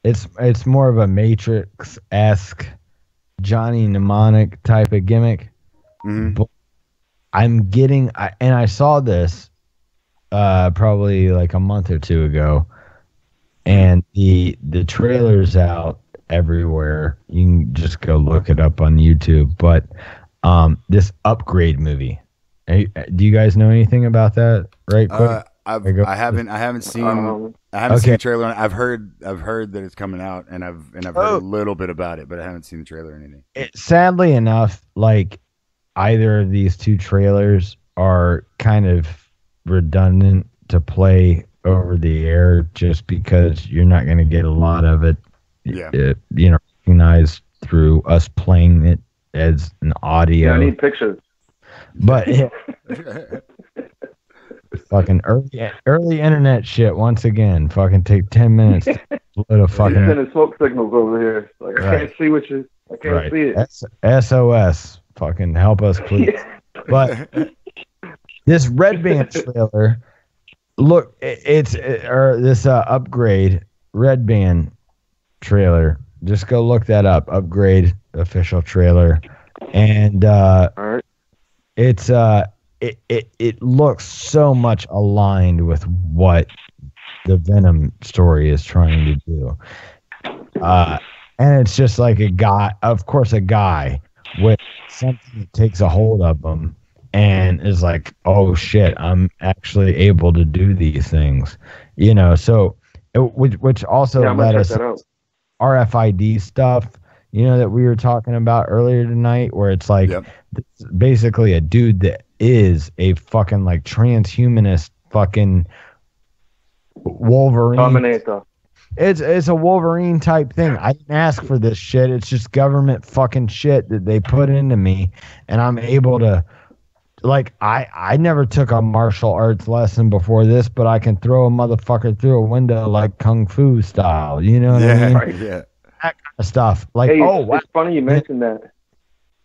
It's more of a Matrix-esque Johnny Mnemonic type of gimmick. Mm-hmm. But and I saw this probably like a month or two ago, and the trailer's out everywhere. You can just go look it up on YouTube. But this Upgrade movie. Do you guys know anything about that? Right, quick. I haven't seen Okay. the trailer. I've heard that it's coming out, and I've heard a little bit about it, but I haven't seen the trailer or anything. Sadly enough, like either of these two trailers are kind of redundant to play over the air, just because you're not going to get a lot of it, Yeah. Recognized through us playing it as an audio. Yeah, I need pictures. But fucking early internet shit once again. Fucking take 10 minutes to upload a fucking. You're sending smoke signals over here. Like I can't see what you. I can't see it. SOS. Fucking help us, please. But this Red Band trailer, look, this Upgrade Red Band trailer. Just go look that up. Upgrade official trailer, and All right. it's it looks so much aligned with what the Venom story is trying to do. And it's just like a guy with something that takes a hold of him and is like, oh shit, I'm actually able to do these things, so which also let us RFID stuff, that we were talking about earlier tonight, where it's like, basically a dude that is a fucking like transhumanist fucking Wolverine. Terminator. It's a Wolverine type thing. I didn't ask for this shit. It's just government fucking shit that they put into me, and I'm able to, like, I never took a martial arts lesson before this, but I can throw a motherfucker through a window like kung fu style. You know what I mean? Right. Yeah. That kind of stuff. Like, hey, wow. It's funny you mentioned that.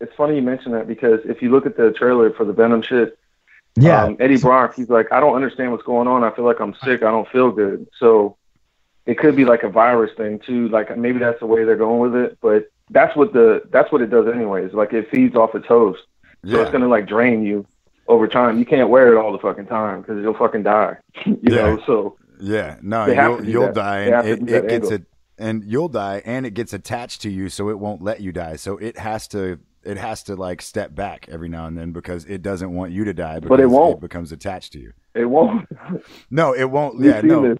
It's funny you mentioned that because if you look at the trailer for the Venom shit, Eddie Brock, he's like, I don't understand what's going on. I feel like I'm sick. I don't feel good. So it could be like a virus thing too. Like maybe that's the way they're going with it. But that's what it does anyways. Like it feeds off a toast. So it's gonna like drain you over time. You can't wear it all the fucking time because you'll fucking die. you know. So you'll die, and it gets it, and you'll die, and it gets attached to you, so it won't let you die. So it has to like step back every now and then because it doesn't want you to die. But it won't. It becomes attached to you. It won't. No, it won't. Yeah, no.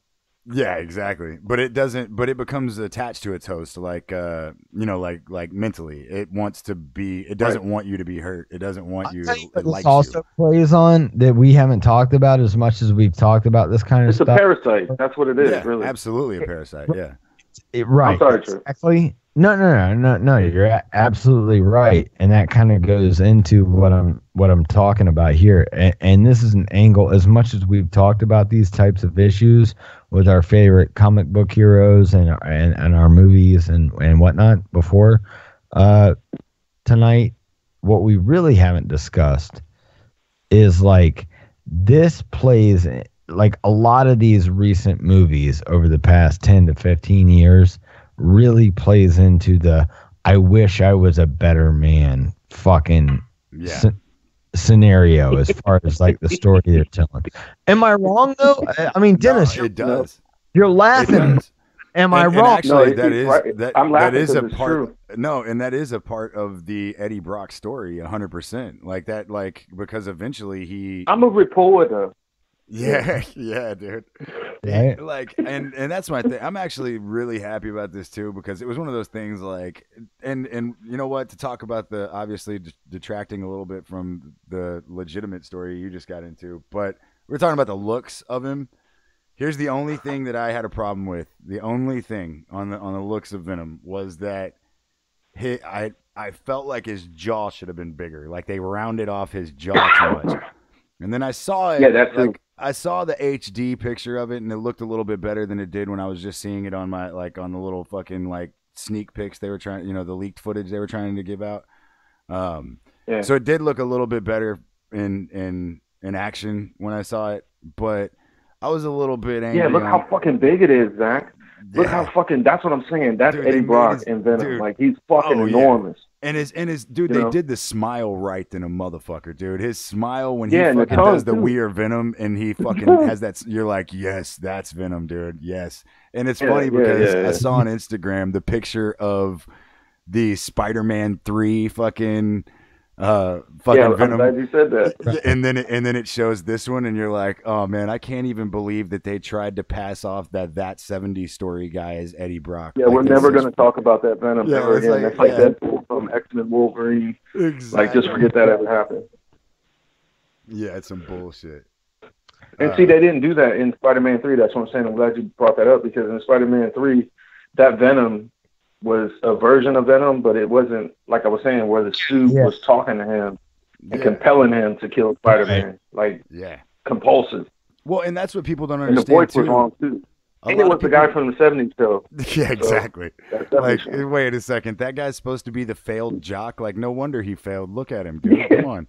Yeah, exactly. But it doesn't. But it becomes attached to its host, like like mentally. It wants to be. It doesn't want you to be hurt. It doesn't want you. It likes also plays on that we haven't talked about as much as we've talked about this kind of stuff. It's a parasite. That's what it is. Yeah, really. Absolutely a parasite. Yeah. Right. I'm sorry, True. Actually, no. You're absolutely right, and that kind of goes into what I'm talking about here. And this is an angle. As much as we've talked about these types of issues with our favorite comic book heroes and our movies and whatnot before tonight, what we really haven't discussed is like this plays like a lot of these recent movies over the past 10 to 15 years really plays into the I wish I was a better man fucking scenario as far as like the story they're telling. Am I wrong though? I mean, Dennis, it does. You're laughing. Am I wrong? Actually, I'm laughing that is a it's part. True. No, and that is a part of the Eddie Brock story, 100%. Like that, like because eventually I'm a reporter. Yeah, dude. Right. Like, and that's my thing. I'm actually really happy about this too because it was one of those things. Like, and you know what? To talk about the obviously detracting a little bit from the legitimate story you just got into, but we're talking about the looks of him. Here's the only thing that I had a problem with. The only thing on the looks of Venom was that I felt like his jaw should have been bigger. Like they rounded off his jaw too much. And then I saw it. Yeah, that's like I saw the HD picture of it, and it looked a little bit better than it did when I was just seeing it on my on the little fucking like sneak pics they were trying, the leaked footage they were trying to give out. So it did look a little bit better in action when I saw it, but I was a little bit angry. Yeah, look how fucking big it is, Zach. Look how fucking. That's what I'm saying. That's Dude, Eddie Brock in Venom. dude. Like he's fucking enormous. And his dude, they did the smile right in a motherfucker, dude. His smile when he and fucking does the "We Are Venom" and he fucking has that. You're like, yes, that's Venom, dude. Yes. And it's funny because I saw on Instagram the picture of the Spider-Man 3 fucking Venom. I'm glad you said that. And then it shows this one, and you're like, oh man, I can't even believe that they tried to pass off that 70s story guy as Eddie Brock. Yeah, we're never going to talk about that Venom ever again. That's like Deadpool from X-Men Wolverine. Exactly. Like, just forget that ever happened. Yeah, it's some bullshit. And see, they didn't do that in Spider-Man 3. That's what I'm saying. I'm glad you brought that up, because in Spider-Man 3, that Venom was a version of Venom, but it wasn't, like I was saying, where the suit was talking to him and compelling him to kill Spider-Man. Like, compulsive. Well, and that's what people don't understand, and the voice was wrong, too. And it was the guy from the 70s show. Yeah, exactly. So, like, wait a second. That guy's supposed to be the failed jock? Like, no wonder he failed. Look at him, dude. Come on.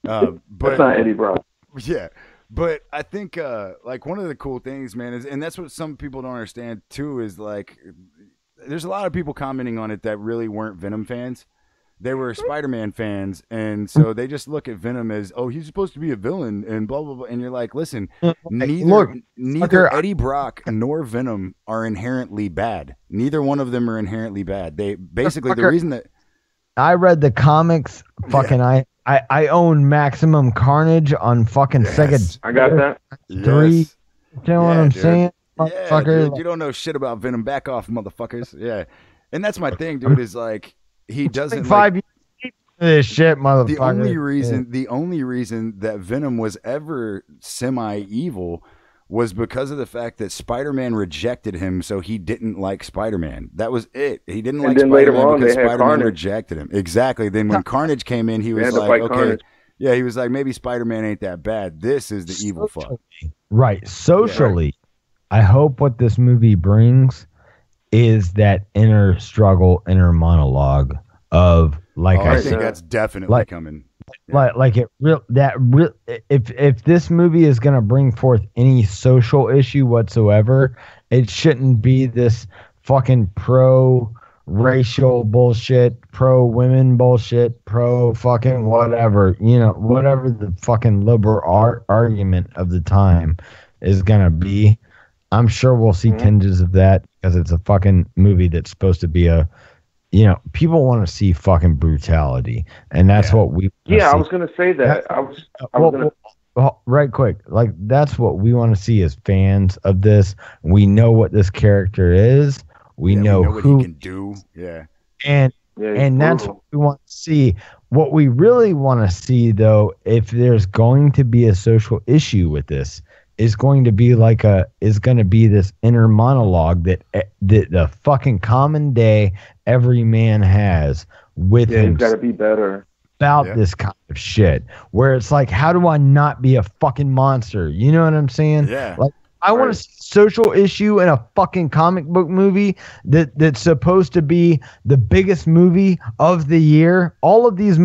But that's not Eddie Brock. Yeah. But I think, like, one of the cool things, man, is, and that's what some people don't understand, too, is, like, there's a lot of people commenting on it that really weren't Venom fans. They were Spider-Man fans, and so they just look at Venom as, oh, he's supposed to be a villain, and blah, blah, blah. And you're like, listen, neither Eddie Brock nor Venom are inherently bad. Neither one of them are inherently bad. They basically, the reason that... I read the comics, fucking I own Maximum Carnage on fucking Sega. I got that. 3. You know what I'm saying? Yeah, dude, you don't know shit about Venom. Back off, motherfuckers. Yeah. And that's my thing, dude, is like, he doesn't like 5 years this shit, motherfucker. The only reason that Venom was ever semi-evil was because of the fact that Spider-Man rejected him, so he didn't like Spider-Man. That was it. He didn't like Spider-Man because Spider-Man rejected him. Exactly. Then when Carnage came in, he was like, okay. Carnage. Yeah, he was like, maybe Spider-Man ain't that bad. This is the evil fuck. Right. Socially, I hope what this movie brings is that inner struggle, inner monologue of, like I think that's definitely coming. If this movie is going to bring forth any social issue whatsoever, it shouldn't be this fucking pro-racial bullshit, pro-women bullshit, pro-fucking whatever, whatever the fucking liberal argument of the time is going to be. I'm sure we'll see tinges of that because it's a fucking movie that's supposed to be people want to see fucking brutality, and that's what we. Yeah, I was gonna say that. Right quick, like that's what we want to see as fans of this. We know what this character is. We know who he can do. Yeah, and that's what we want to see. What we really want to see, though, if there's going to be a social issue with this, is going to be this inner monologue that the fucking common day every man has with him. He's got to be better about this kind of shit, where it's like, how do I not be a fucking monster? You know what I'm saying? Yeah. Like, I want to see social issue in a fucking comic book movie that's supposed to be the biggest movie of the year. All these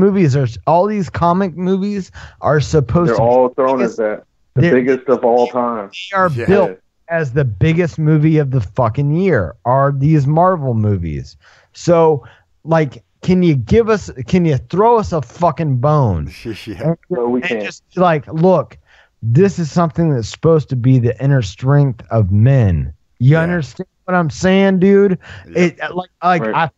comic movies are supposed to be. They're all thrown as that. The biggest of all time. They are built as the biggest movie of the fucking year, are these Marvel movies. So, like, can you throw us a fucking bone? No, we can't. Just like, look, this is something that's supposed to be the inner strength of men. You understand what I'm saying, dude? It I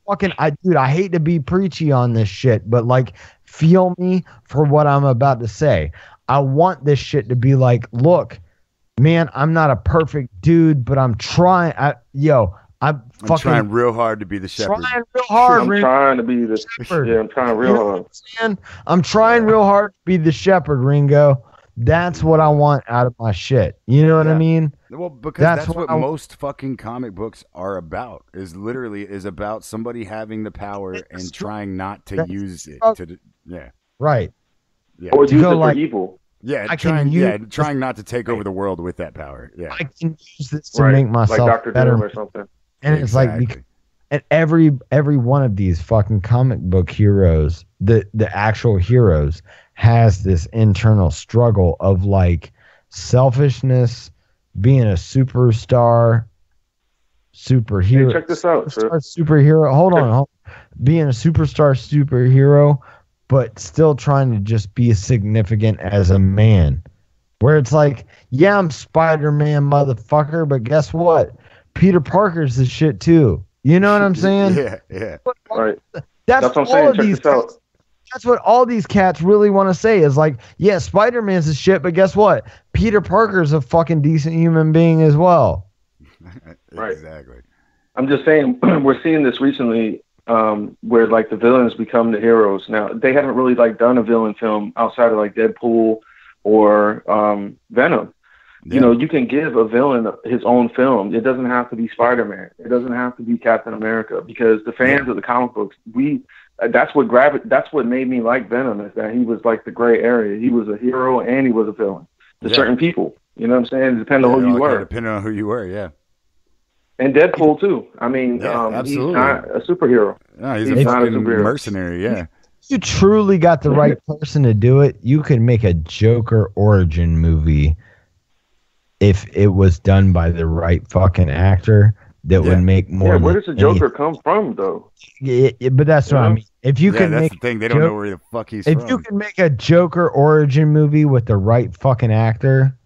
hate to be preachy on this shit, but like, feel me for what I'm about to say. I want this shit to be like, look, man, I'm not a perfect dude, but I'm trying. I'm trying real hard to be the shepherd. I'm trying to be the shepherd. Yeah, I'm trying real hard. I'm trying real hard to be the shepherd, Ringo. That's what I want out of my shit. You know what I mean? Well, because that's what most fucking comic books are about. Is about somebody having the power and trying not to use it. Right. Yeah. Or use it for evil. Yeah, trying not to take over the world with that power. Yeah, I can use this to make myself like Dr. better Doom or something. And it's like, and every one of these fucking comic book heroes, the actual heroes, has this internal struggle of like selfishness, being a superstar, superhero. Hey, check this out, superhero. Hold on. Being a superstar superhero, but still trying to just be significant as a man. Where it's like, yeah, I'm Spider-Man, motherfucker, but guess what? Peter Parker's the shit too. You know what I'm saying? Yeah. Right. That's what I'm all saying. of Check these this out. cats, that's what all these cats really want to say is like, yeah, Spider-Man's the shit, but guess what? Peter Parker's a fucking decent human being as well. Right. Exactly. I'm just saying, we're seeing this recently, where like the villains become the heroes. Now they haven't really like done a villain film outside of like Deadpool or Venom. Yeah. You know, you can give a villain his own film. It doesn't have to be Spider-Man. It doesn't have to be Captain America, because the fans of the comic books, that's what made me like Venom, is that he was like the gray area. He was a hero and he was a villain to certain people. You know what I'm saying? Depending on who you were. Depending on who you were, yeah. And Deadpool too. I mean, he's absolutely. not a superhero. No, he's not fucking a superhero. mercenary, yeah. If you truly got the right person to do it, you could make a Joker origin movie if it was done by the right fucking actor that would make more. Yeah, where does the Joker come from, though? But that's what I mean. If you can that's make the thing, they don't know where the fuck he's from. If you can make a Joker origin movie with the right fucking actor,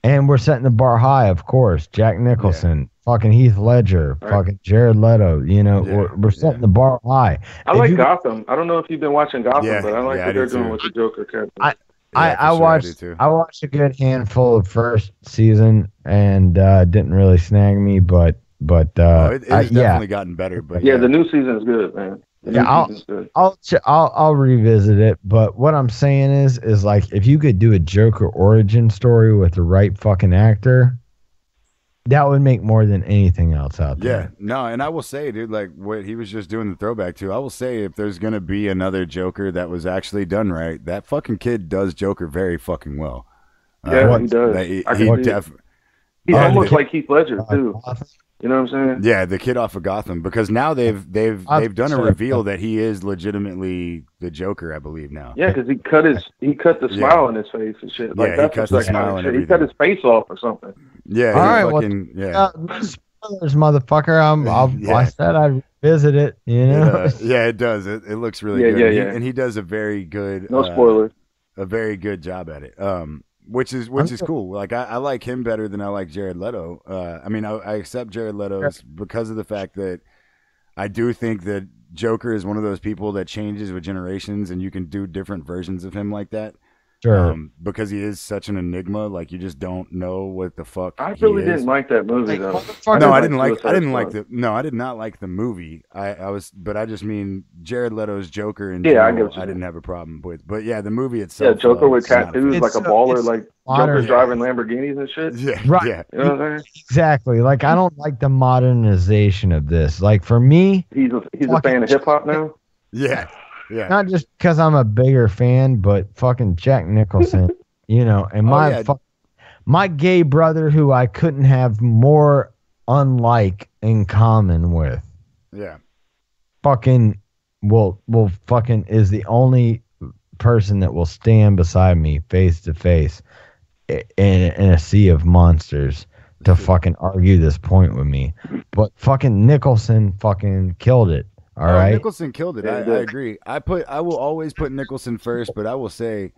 and we're setting the bar high, of course. Jack Nicholson, fucking Heath Ledger, fucking Jared Leto. You know, we're setting the bar high. I like Gotham. I don't know if you've been watching Gotham, but I like what they're doing with the Joker character. I watched a good handful of first season and didn't really snag me, but it's definitely gotten better. But the new season is good, man. I'll revisit it. But what I'm saying is like, if you could do a Joker origin story with the right fucking actor, that would make more than anything else out there. Yeah, no, and I will say, dude, like what he was just doing the throwback to, I will say, if there's gonna be another Joker that was actually done right, that fucking kid does Joker very fucking well. Yeah, he does. He's almost like Heath Ledger too. You know what I'm saying? Yeah, the kid off of Gotham, because now they've done a reveal that he is legitimately the Joker, I believe now. Yeah, because he cut the smile on his face and shit. Like, he cut the smile and everything. He cut his face off or something. Yeah. All right. Spoilers, motherfucker. I said I'd visit it. You know. It does. It looks really good. Yeah. And he does a very good. No spoilers. A very good job at it. Which is cool. Like I like him better than I like Jared Leto. I mean, I accept Jared Leto because of the fact that I do think that Joker is one of those people that changes with generations, and you can do different versions of him like that. Sure. Because he is such an enigma, like you just don't know what the fuck. I really didn't like that movie though. No, I did not like the movie. But I just mean Jared Leto's Joker in general. I didn't have a problem with. But yeah, the movie itself. Yeah, Joker with tattoos, like a baller, like Joker's driving Lamborghinis and shit. Yeah, right. Yeah. You know what I'm saying? Exactly. Like, I don't like the modernization of this. Like, for me, he's a fan of hip hop now. Yeah. Yeah. Not just because I'm a bigger fan, but fucking Jack Nicholson, you know, and my gay brother, who I couldn't have more unlike in common with. Yeah. Fucking fucking is the only person that will stand beside me face to face in a sea of monsters to fucking argue this point with me. But fucking Nicholson fucking killed it. All right. Nicholson killed it. I agree. I will always put Nicholson first, but I will say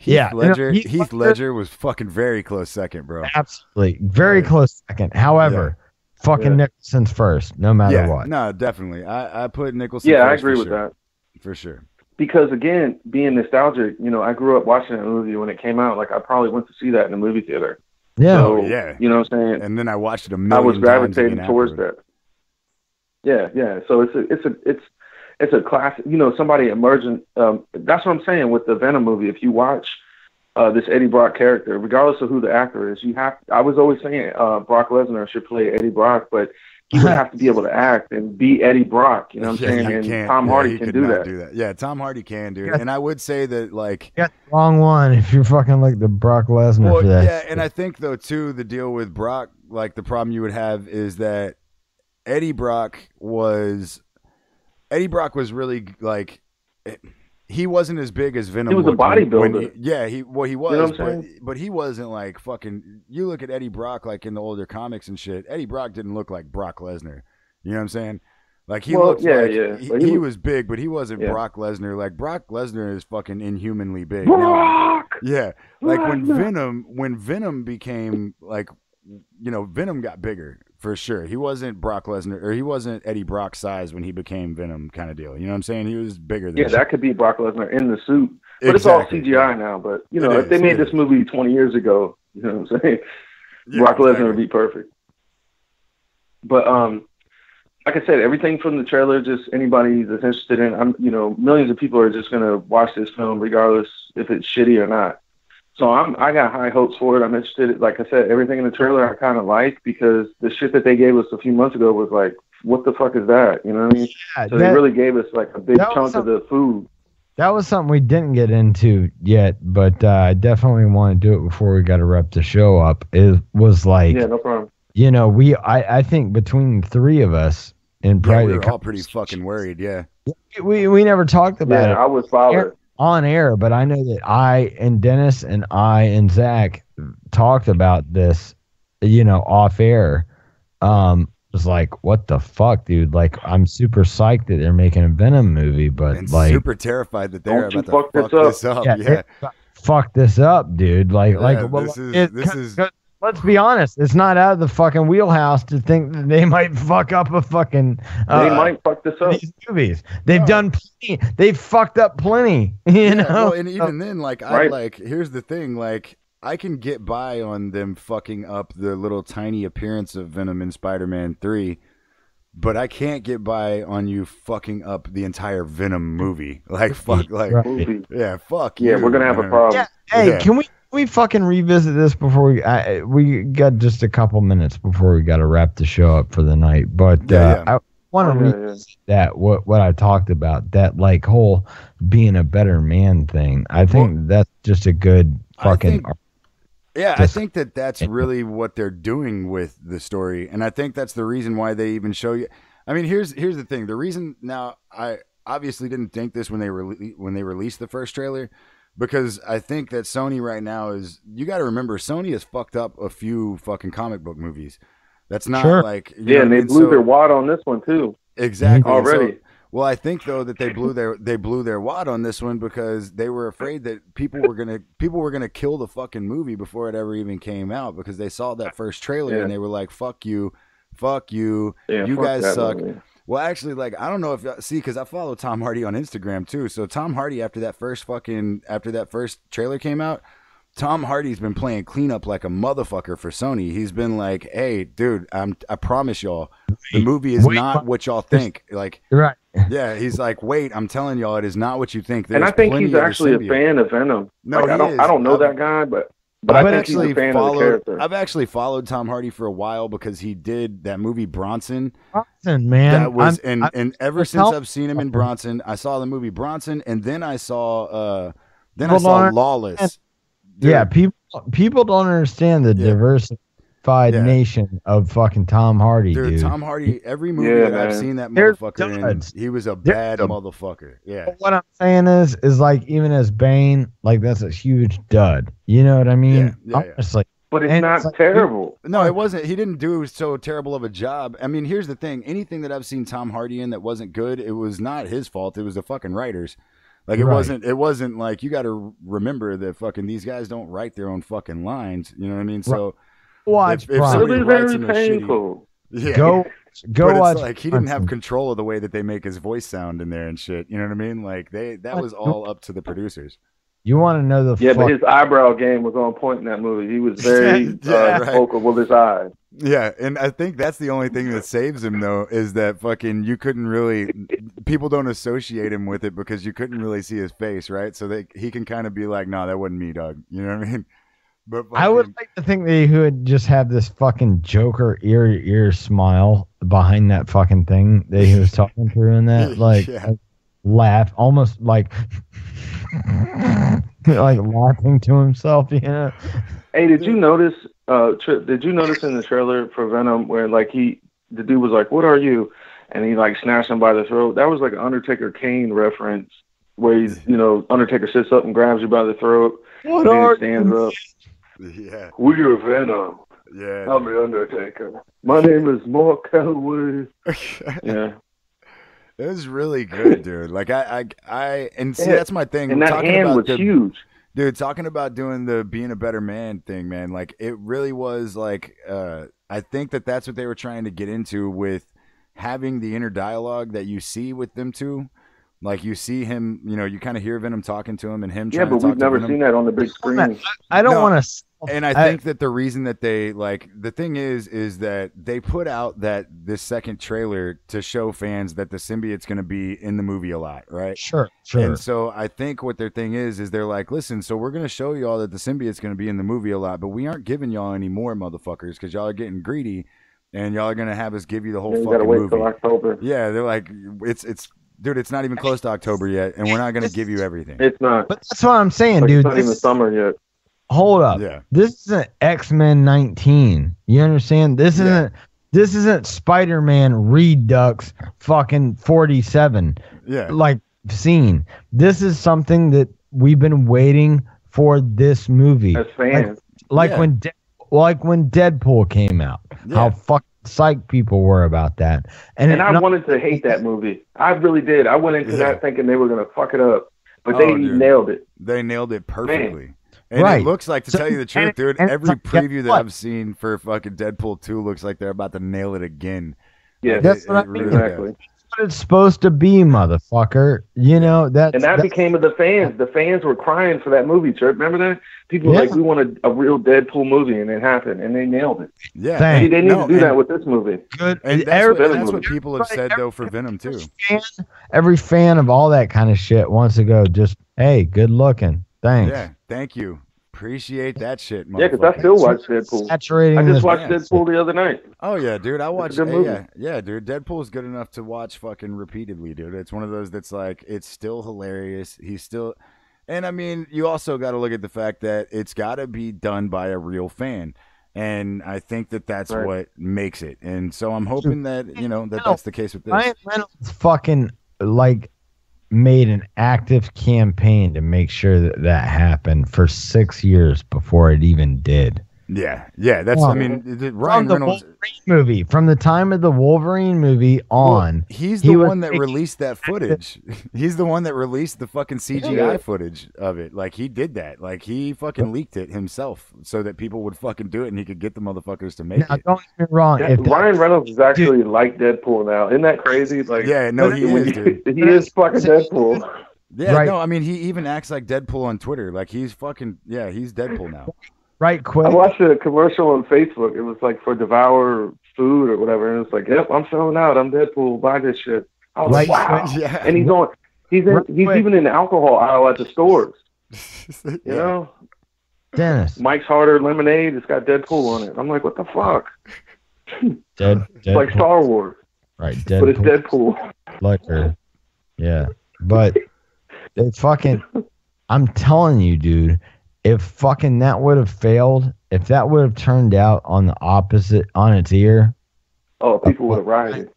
Heath Ledger was fucking very close second, bro. Absolutely. Very close second. However, Nicholson's first, no matter what. No, definitely. I put Nicholson first. Yeah, I agree with that. For sure. Because again, being nostalgic, you know, I grew up watching that movie when it came out. Like, I probably went to see that in the movie theater. Yeah. So, You know what I'm saying? And then I watched it a million times. I was gravitating towards that. Yeah. So it's a classic. You know, somebody emergent. That's what I'm saying with the Venom movie. If you watch this Eddie Brock character, regardless of who the actor is, you have. I was always saying Brock Lesnar should play Eddie Brock, but he would have to be able to act and be Eddie Brock. You know what I'm saying? And Tom Hardy can do that. Yeah, Tom Hardy can do it. And I would say that, like, you got the wrong one if you're fucking like the Brock Lesnar for that. Yeah, and I think though too, the deal with Brock, like the problem you would have is that Eddie Brock was really like, he wasn't as big as Venom. He was a bodybuilder. He was, you know what I'm saying? but he wasn't like fucking. You look at Eddie Brock, like in the older comics and shit. Eddie Brock didn't look like Brock Lesnar. You know what I'm saying? Like he looked he was big, but he wasn't Brock Lesnar. Like Brock Lesnar is fucking inhumanly big. Brock! Now, like when Venom became like, Venom got bigger for sure. He wasn't Brock Lesnar, or he wasn't Eddie Brock's size when he became Venom, kind of deal. You know what I'm saying? He was bigger than that could be Brock Lesnar in the suit, but it's all CGI now. But if they made this movie 20 years ago, you know what I'm saying? Brock Lesnar would be perfect. But like I said, everything from the trailer, just anybody that's interested in, millions of people are just gonna watch this film regardless if it's shitty or not. So I got high hopes for it. I'm interested. Like I said, everything in the trailer I kind of like, because the shit that they gave us a few months ago was like, what the fuck is that? You know what I mean? Yeah, so they really gave us like a big chunk of the food. That was something we didn't get into yet, but I definitely want to do it before we got to wrap the show up. It was like, yeah, no problem. I think between the three of us in private, we're all pretty fucking worried. Yeah, we never talked about it. I was bothered on air, but I know that I and Dennis and Zach talked about this, off air. Was like, what the fuck, dude? Like, I'm super psyched that they're making a Venom movie, but and like super terrified that they're about to fuck this up. Yeah. Fuck this up, dude. This is. Let's be honest. It's not out of the fucking wheelhouse to think that they might fuck up a fucking. They might fuck this up. These movies. They've done plenty. They've fucked up plenty. You know. Well, and even then, here's the thing. Like, I can get by on them fucking up the little tiny appearance of Venom in Spider-Man 3, but I can't get by on you fucking up the entire Venom movie. Like, fuck, like, movie. Yeah, fuck. Yeah, we're gonna have a problem. Yeah. Hey, can we fucking revisit this before we got just a couple minutes before we got to wrap the show up for the night? But I want to revisit that what I talked about, that like whole being a better man thing. I think that's just a good fucking. I think that's really what they're doing with the story, and I think that's the reason why they even show you. I mean, here's the thing. The reason now, I obviously didn't think this when they released the first trailer, because I think that Sony right now is. You got to remember, Sony has fucked up a few fucking comic book movies. That's not like and they blew their wad on this one too. Exactly already. Well, I think though that they blew their wad on this one because they were afraid that people were gonna kill the fucking movie before it ever even came out, because they saw that first trailer and they were like, "Fuck you, you guys suck." Movie. Well, actually, like, I don't know if because I follow Tom Hardy on Instagram too. So Tom Hardy, after that first trailer came out, Tom Hardy's been playing cleanup like a motherfucker for Sony. He's been like, "Hey, dude, I promise y'all, the movie is not what y'all think." Like, right? Yeah, he's like, "Wait, I'm telling y'all, it is not what you think." And I think he's actually a fan of Venom. No, like, I don't know that guy, but I think he's a fan of the character. I've actually followed Tom Hardy for a while because he did that movie Bronson. Bronson, man. That was and ever since I've seen him in Bronson, I saw the movie Bronson, and then I saw Lawless. Dude. Yeah, people don't understand the diversified nation of fucking Tom Hardy, dude. Tom Hardy, every movie that I've seen that motherfucker in, he was a bad motherfucker. Yeah. But what I'm saying is like, even as Bane, like, that's a huge dud. You know what I mean? Honestly. But it's not terrible. No, it wasn't. He didn't do so terrible of a job. I mean, here's the thing. Anything that I've seen Tom Hardy in that wasn't good, it was not his fault. It was the fucking writers. Like, it wasn't like, you got to remember that fucking these guys don't write their own fucking lines. You know what I mean? So watch, if somebody writes him painful. Go but watch. It's like, he didn't have control of the way that they make his voice sound in there and shit. You know what I mean? Like, that was all up to the producers. You want to know but his eyebrow game was on point in that movie. He was very vocal with his eyes. Yeah, and I think that's the only thing that saves him, though, is that fucking people don't associate him with it because you couldn't really see his face, right? So he can kind of be like, "No, that wasn't me, dog." You know what I mean? But I would like to think that he would just have this fucking Joker ear smile behind that fucking thing that he was talking through in that, like, laugh, almost like like laughing to himself, you know. Hey, did you notice? Did you notice in the trailer for Venom where like the dude was like, "What are you?" and he like snatched him by the throat? That was like an Undertaker Kane reference where he's, Undertaker sits up and grabs you by the throat. What and are he stands up. Yeah. We're Venom. Yeah. I'm the Undertaker. My name is Mark Calloway. Yeah. It was really good, dude. Like and see, that's my thing. And that hand was huge. Dude, talking about doing the being a better man thing, man. Like it really was like, I think that's what they were trying to get into with having the inner dialogue that you see with them two. Like you see him, you kind of hear Venom talking to him and him. Yeah, but we've never seen that on the big screen. I don't want to. And I think that the reason that they the thing is that they put out this second trailer to show fans that the symbiote's going to be in the movie a lot, right? Sure. And so I think what their thing is they're like, listen, so we're going to show y'all that the symbiote's going to be in the movie a lot, but we aren't giving y'all any more, motherfuckers, because y'all are getting greedy, and y'all are going to have us give you the whole fucking gotta wait movie. till October. Yeah, they're like, dude, it's not even close to October yet, and we're not going to give you everything. It's not. But that's what I'm saying, like, dude. It's not even summer yet. Hold up. Yeah. This isn't X-Men 19. You understand? This isn't Spider-Man Redux fucking 47. Yeah. Like scene. This is something that we've been waiting for this movie. As fans. Like when Deadpool came out. Yeah. How fucking psyched people were about that. And I wanted to hate that movie. I really did. I went into that thinking they were going to fuck it up. But they nailed it. They nailed it perfectly. Man. And right. It looks like, to tell you the truth, dude, every preview that I've seen for fucking Deadpool 2 looks like they're about to nail it again. Yeah, that's what I mean. Exactly. That's what it's supposed to be, motherfucker. And that became of the fans. The fans were crying for that movie, Chirp. Remember that? People were like, we want a real Deadpool movie, and it happened, and they nailed it. Yeah. They need to do that with this movie. Good. And that's what people have said, though, for Venom, too. Every fan of all that kind of shit wants to go just, hey, good looking. Thanks. Yeah, thank you. Appreciate that shit, motherfucker. Yeah, because I still watch Deadpool. I just watched Deadpool the other night. Oh, yeah, dude. I watched it. Movie. Yeah, dude. Deadpool's good enough to watch fucking repeatedly, dude. It's one of those that's like, it's still hilarious. He's still... And, I mean, you also got to look at the fact that it's got to be done by a real fan. And I think that's what makes it. And so I'm hoping that, that's the case with this. Ryan Reynolds fucking, made an active campaign to make sure that happened for 6 years before it even did. Yeah, that's. I mean, Ryan Reynolds movie from the time of the Wolverine movie on. Well, he's the one that released that footage. He's the one that released the fucking CGI footage of it. Like he did that. Like he fucking leaked it himself so that people would fucking do it and he could get the motherfuckers to make it. Don't get me wrong. Ryan Reynolds is actually like Deadpool now. Isn't that crazy? Like, yeah, no, he is, dude. He is fucking Deadpool. Yeah, right. No, I mean he even acts like Deadpool on Twitter. Like he's fucking he's Deadpool now. Right, quick. I watched a commercial on Facebook. It was like for Devour Food or whatever, and it's like, "Yep, I'm selling out. I'm Deadpool. Buy this shit." I was like, "Wow!" Yeah. And he's even in the alcohol aisle at the stores. You know, Dennis. Mike's Harder Lemonade. It's got Deadpool on it. I'm like, "What the fuck?" It's like Star Wars, right? Deadpool, but it's Deadpool. Liquor. Yeah, but it's fucking. I'm telling you, dude. If fucking that would have failed, if that would have turned out on the opposite, on its ear, people would have rioted.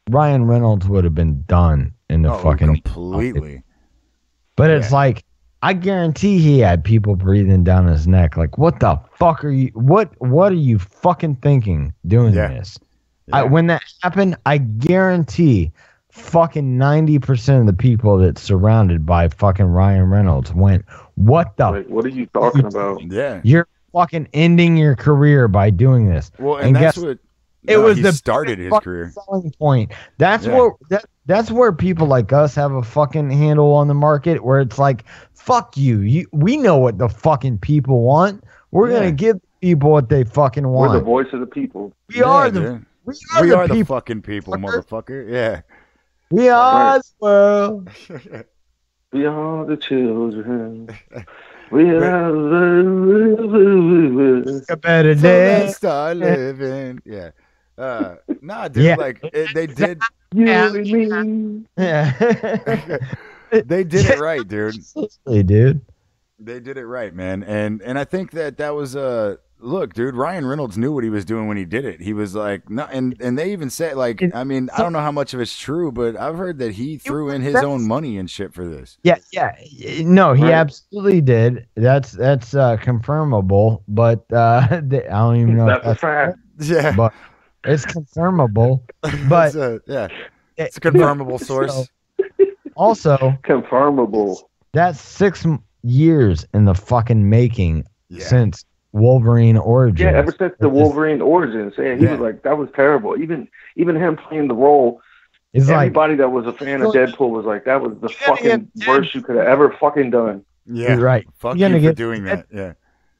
Ryan Reynolds would have been done in the fucking completely. But it's like, I guarantee he had people breathing down his neck. Like, what the fuck are you? What are you fucking thinking doing this? Yeah. When that happened, I guarantee fucking 90% of the people that's surrounded by fucking Ryan Reynolds went, what the what are you talking about? Yeah. You're fucking ending your career by doing this. Well, and that's what it was the started his career. Selling point. That's where people like us have a fucking handle on the market where it's like, fuck you. We know what the fucking people want. We're going to give people what they fucking want. We're the voice of the people. We are the fucking people, motherfucker. Yeah. We are the world. We are the children. We are a better day. Let's start living. Yeah. Nah, dude. Like they did. You and me. Yeah. They did it right, dude. Dude. They did it right, man. And I think that was look, dude, Ryan Reynolds knew what he was doing when he did it. He was like, no, and they even said, like, I mean, I don't know how much of it's true, but I've heard that he threw in his own money and shit for this. Yeah. No, he absolutely did. That's confirmable, but I don't even know. That's a fact. Yeah, but it's confirmable. But it's a confirmable source. Also, confirmable. That's 6 years in the fucking making since Wolverine Origins. Yeah, ever since the Wolverine Origins. Yeah, he was like, that was terrible. Even him playing the role, everybody that was a fan of Deadpool was like, that was the fucking worst you could have ever fucking done. Yeah, right. Fuck you for doing that. Yeah.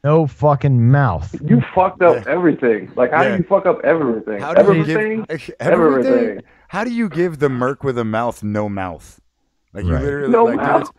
No fucking mouth. You fucked up everything. Like, how do you fuck up everything? How do everything? How do you give the Merc with a mouth no mouth? Like, you literally no like mouth.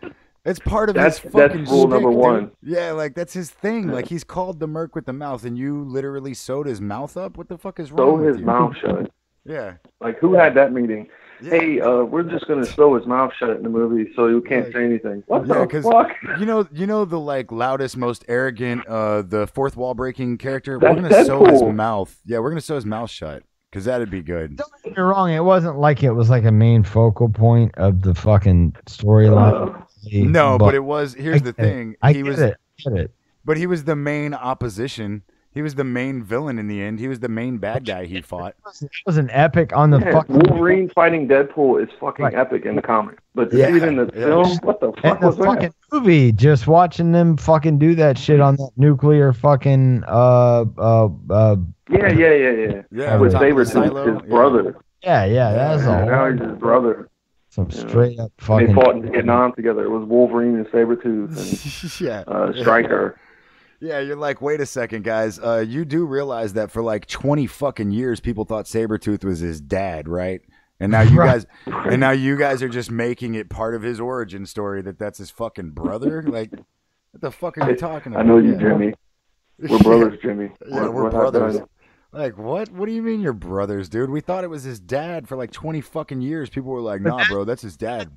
it's part of his fucking that's rule number one. Dude. Yeah, like that's his thing. Like he's called the Merc with the mouth, and you literally sewed his mouth up. What the fuck is wrong with you? Sew his mouth shut. Yeah. Like who had that meeting? Yeah. Hey, we're just gonna sew his mouth shut in the movie, so you can't say anything. What the fuck? You know the like loudest, most arrogant, the fourth wall breaking character. That's we're gonna sew his Deadpool. mouth. Yeah, we're gonna sew his mouth shut because that'd be good. Don't get me wrong. It wasn't like it was like a main focal point of the fucking storyline. No, but it was. Here's the thing. I get it. But he was the main opposition. He was the main villain in the end. He was the main bad guy he fought. It was an epic on the fucking Wolverine fighting Deadpool is fucking epic in the comic. But to see it in the film, what the fuck was the fucking movie, just watching them fucking do that shit on that nuclear fucking Yeah. With Sabretooth, his brother. Yeah, that's all. Now he's his brother. Some straight up fucking. They fought in Vietnam together. It was Wolverine and Sabretooth and Stryker. Yeah, you're like, wait a second, guys. You do realize that for like 20 fucking years, people thought Sabretooth was his dad, right? And now you guys are just making it part of his origin story that's his fucking brother. Like, what the fuck are you talking about? I know you, Jimmy. We're brothers, Jimmy. We're brothers. Like, what? What do you mean you're brothers, dude? We thought it was his dad for like 20 fucking years. People were like, nah, bro, that's his dad.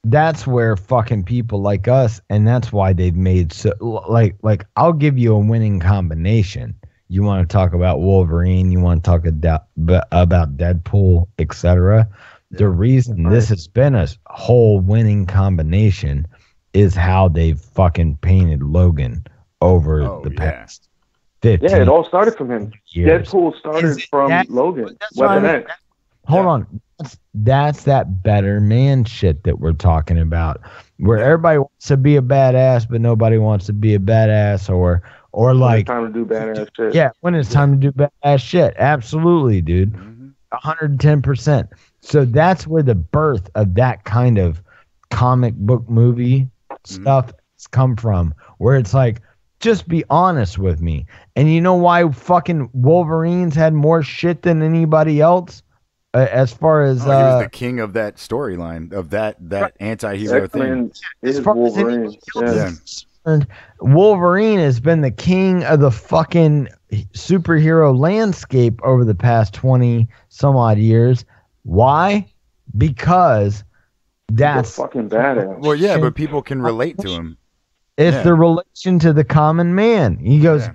That's where fucking people like us, and that's why they've made so like I'll give you a winning combination. You want to talk about Wolverine, you want to talk about Deadpool, etc. The reason this has been a whole winning combination is how they've fucking painted Logan over the past 15 it all started from him. years. Deadpool started from Logan. Weapon X. Hold on. That's that better man shit that we're talking about, where everybody wants to be a badass, but nobody wants to be a badass, or like it's time to do badass shit. Yeah, when it's time to do badass shit, absolutely, dude, 110%. So that's where the birth of that kind of comic book movie stuff has come from, where it's like, just be honest with me. And you know why fucking Wolverines had more shit than anybody else? As far as he was the king of that storyline of that anti-hero thing. Is Wolverine. Wolverine has been the king of the fucking superhero landscape over the past 20 some odd years. Why? Because that's fucking badass. Well, yeah, but people can relate to him. It's the relation to the common man. He goes,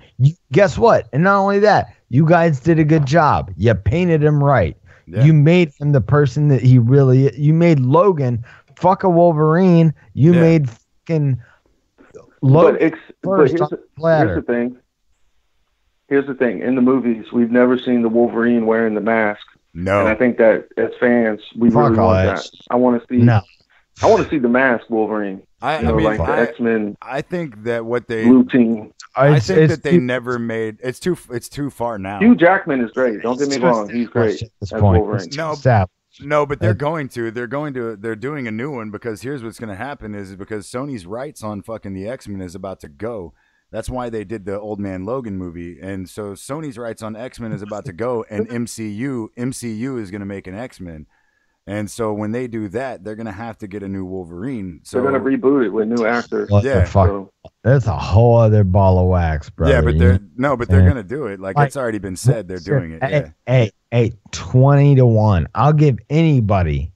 guess what? And not only that, you guys did a good job. You painted him right. Yeah. You made him the person that he really is. You made Logan fuck a Wolverine. You made fucking Logan first on the platter. Here's the thing. In the movies, we've never seen the Wolverine wearing the mask. No. And I think that as fans, we really want that. I want to see. No. I want to see the mask Wolverine. I mean, like the X-Men. I think that what they blue team. I think that they never made it's too far now. Hugh Jackman is great. Don't get me wrong, he's great. As Wolverine. No, but they're doing a new one because here's what's going to happen is because Sony's rights on fucking the X-Men is about to go. That's why they did the Old Man Logan movie, and so Sony's rights on X-Men is about to go, and MCU is going to make an X-Men. And so when they do that, they're gonna have to get a new Wolverine. So they're gonna reboot it with new actors. What the fuck? So, that's a whole other ball of wax, bro. Yeah, but they're gonna do it. Like it's already been said, they're doing it. Hey, 20-1. I'll give anybody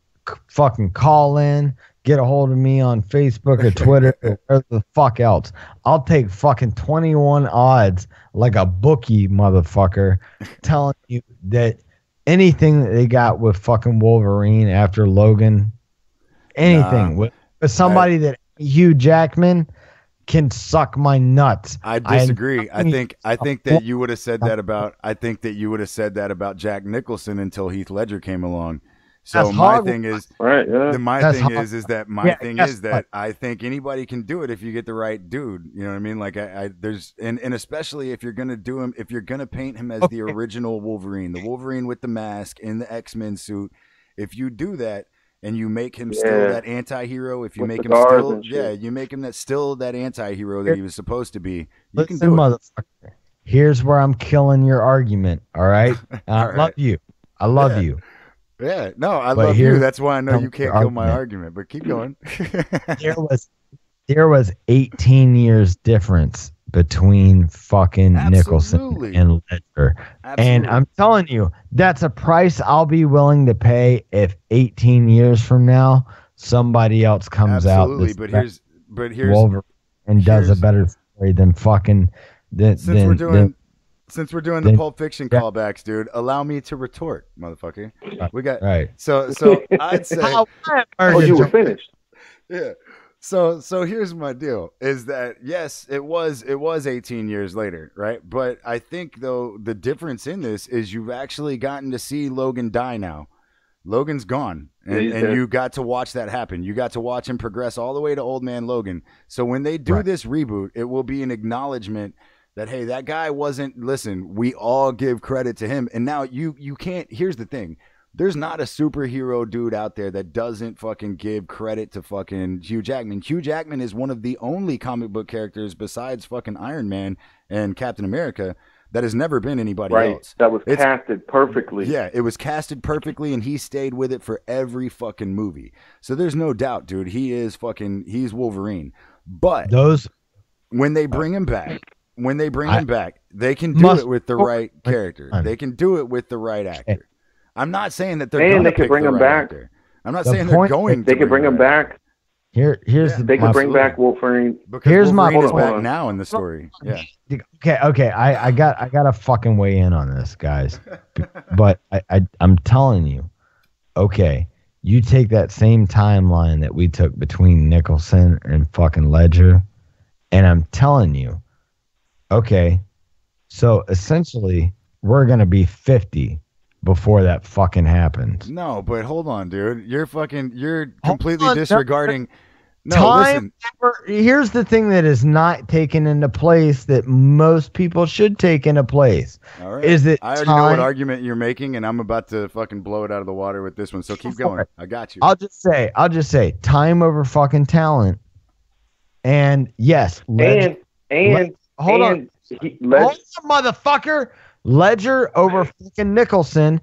fucking call in, get a hold of me on Facebook or Twitter or whatever the fuck else. I'll take fucking 21 odds like a bookie, motherfucker, telling you that anything that they got with fucking Wolverine after Logan, anything with somebody that Hugh Jackman can suck my nuts. I disagree. I think that you would have said that about. I think that you would have said that about Jack Nicholson until Heath Ledger came along. So my thing is, right? Yeah. My thing is that I think anybody can do it if you get the right dude. You know what I mean? Like there's and especially if you're gonna do him, if you're gonna paint him as the original Wolverine, the Wolverine with the mask in the X-Men suit. If you do that. And you make him still that anti-hero. If you make him still, you make him still that anti-hero that he was supposed to be. You can do it. Motherfucker. Here's where I'm killing your argument. All right, I love you. I love you. Yeah, no, I love you. That's why I know you can't kill my argument. But keep going. there was 18 years difference between fucking Nicholson and Ledger. And I'm telling you, that's a price I'll be willing to pay if 18 years from now somebody else comes out. But here's Wolverine and does a better story than fucking since we're doing the Pulp Fiction callbacks, dude. Allow me to retort, motherfucker. We got so I'd say you were finished. Yeah. So here's my deal is that yes, it was 18 years later, right? But I think though the difference in this is you've actually gotten to see Logan die now. Logan's gone and you got to watch that happen. You got to watch him progress all the way to old man Logan. So when they do this reboot, it will be an acknowledgement that, hey, that guy listen, we all give credit to him. And now you can't, here's the thing. There's not a superhero dude out there that doesn't fucking give credit to fucking Hugh Jackman. Hugh Jackman is one of the only comic book characters besides fucking Iron Man and Captain America that has never been anybody else. That was casted perfectly. Yeah, it was casted perfectly, and he stayed with it for every fucking movie. So there's no doubt, dude. He's Wolverine. But when they bring him back, they can do it with the right character. They can do it with the right actor. I'm not saying that they're going to pick bring him back. Actor. I'm not saying they're going to. They can bring him back. They can bring back Wolverine. Because here's Wolverine is back now in the story. Yeah. Okay. I got to fucking weigh in on this, guys. But I'm telling you, okay, you take that same timeline that we took between Nicholson and fucking Ledger, and I'm telling you, okay, so essentially we're gonna be 50 before that fucking happens. No, but hold on, dude. You're completely disregarding. No, listen. Here's the thing that is not taken into place that most people should take into place. All right. Is that I already know what argument you're making, and I'm about to fucking blow it out of the water with this one. So keep going. I got you. I'll just say time over fucking talent. And yes, hold on, motherfucker. Ledger over fucking Nicholson